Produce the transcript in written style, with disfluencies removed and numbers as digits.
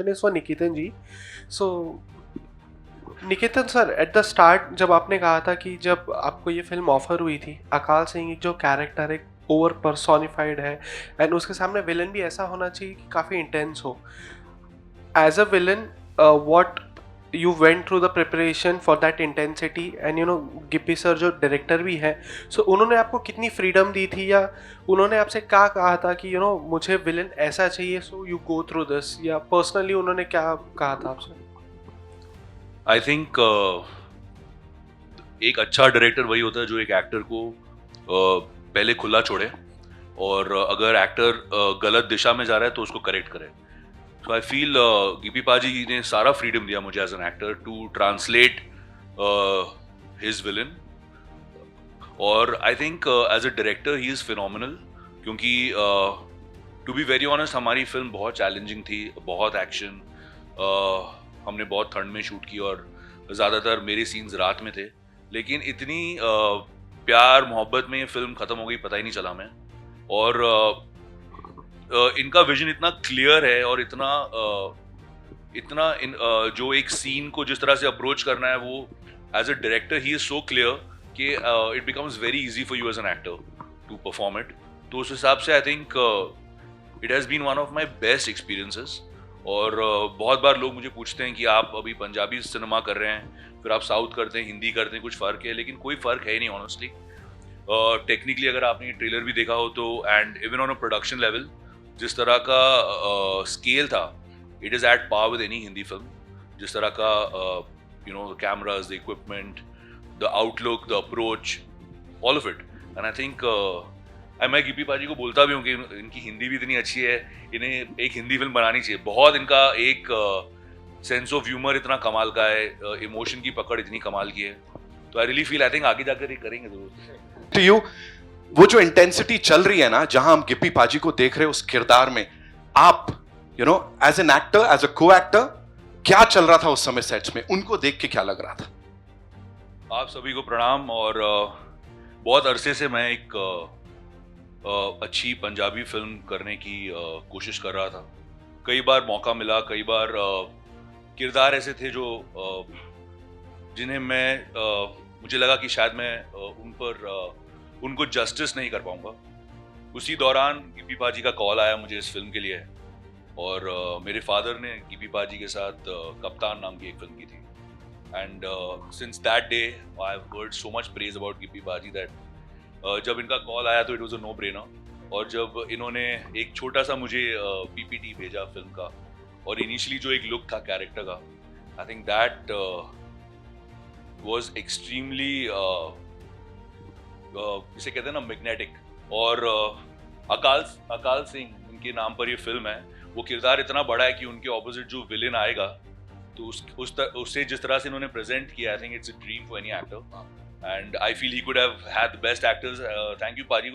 is for Niketan ji. So Niketan sir, at the start जब आपने कहा था कि जब आपको ये फिल्म ऑफर हुई थी, अकाल सिंह एक जो कैरेक्टर एक ओवर पर्सोनिफाइड है एंड उसके सामने विलन भी ऐसा होना चाहिए कि काफ़ी इंटेंस हो. As a villain, what you went through the preparation for that intensity and Gippy sir जो डायरेक्टर भी हैं, सो उन्होंने आपको कितनी फ्रीडम दी थी, या उन्होंने आपसे क्या कहा था कि मुझे विलन ऐसा चाहिए so you go through this, या पर्सनली उन्होंने क्या कहा था आपसे? आई थिंक एक अच्छा डायरेक्टर वही होता है जो एक एक्टर को पहले खुला छोड़े, और अगर एक्टर गलत दिशा में जा रहा है तो उसको करेक्ट करे. सो आई फील गिप्पी पाजी ने सारा फ्रीडम दिया मुझे as an actor to translate his villain. और I think as a director he is phenomenal, क्योंकि टू बी वेरी ऑनेस्ट हमारी फिल्म बहुत चैलेंजिंग थी, बहुत एक्शन, हमने बहुत ठंड में शूट की और ज़्यादातर मेरे सीन्स रात में थे, लेकिन इतनी प्यार मोहब्बत में ये फिल्म ख़त्म हो गई पता ही नहीं चला हमें. और इनका विजन इतना क्लियर है और इतना जो एक सीन को जिस तरह से अप्रोच करना है वो as a director he is so clear कि it becomes very easy for you as an actor to perform it. तो उस हिसाब से I think it has been one of my best experiences. और बहुत बार लोग मुझे पूछते हैं कि आप अभी पंजाबी सिनेमा कर रहे हैं, फिर आप साउथ करते हैं, हिंदी करते हैं, कुछ फ़र्क है? लेकिन कोई फ़र्क है ही नहीं ऑनेस्टली. टेक्निकली अगर आपने ट्रेलर भी देखा हो तो, and even on a production level जिस तरह का स्केल था, it is at par with any Hindi film. जिस तरह का the cameras, the equipment, the outlook, the approach, all of it. And I think मैं गिप्पी पाजी को बोलता भी हूँ कि इनकी हिंदी भी इतनी अच्छी है, इन्हें एक हिंदी फिल्म बनानी चाहिए. बहुत इनका एक सेंस ऑफ ह्यूमर इतना कमाल का है, इमोशन की पकड़ इतनी कमाल की है. तो I really feel I think आगे जाकर ये करेंगे जरूर. टू यू वो जो इंटेंसिटी चल रही है ना, जहां हम गिप्पी पाजी को देख रहे हैं उस किरदार में, आप as an actor, as a co actor, क्या चल रहा था उस समय सेट्स में? उनको देख के क्या लग रहा था? आप सभी को प्रणाम. और बहुत अरसे से मैं एक अच्छी पंजाबी फिल्म करने की कोशिश कर रहा था. कई बार मौका मिला, कई बार किरदार ऐसे थे जो जिन्हें मुझे लगा कि शायद मैं उनको जस्टिस नहीं कर पाऊंगा. उसी दौरान गिप्पी पाजी का कॉल आया मुझे इस फिल्म के लिए, और मेरे फादर ने गिप्पी पाजी के साथ कप्तान नाम की एक फिल्म की थी. And since that day I have heard so much praise about Gippy paaji that जब इनका कॉल आया तो it was a no brainer. और जब इन्होंने एक छोटा सा मुझे पीपीटी भेजा फिल्म का, और इनिशियली जो एक लुक था कैरेक्टर का, I think that was extremely इसे कहते हैं ना मैग्नेटिक. और अकाल सिंह उनके नाम पर ये फिल्म है. वो किरदार इतना बड़ा है कि उनके ऑपोजिट जो विलेन आएगा तो उससे जिस तरह से इन्होंने प्रेजेंट किया, I think it's a dream for any actor. And I feel he could have had the best actors. Thank you, Paji.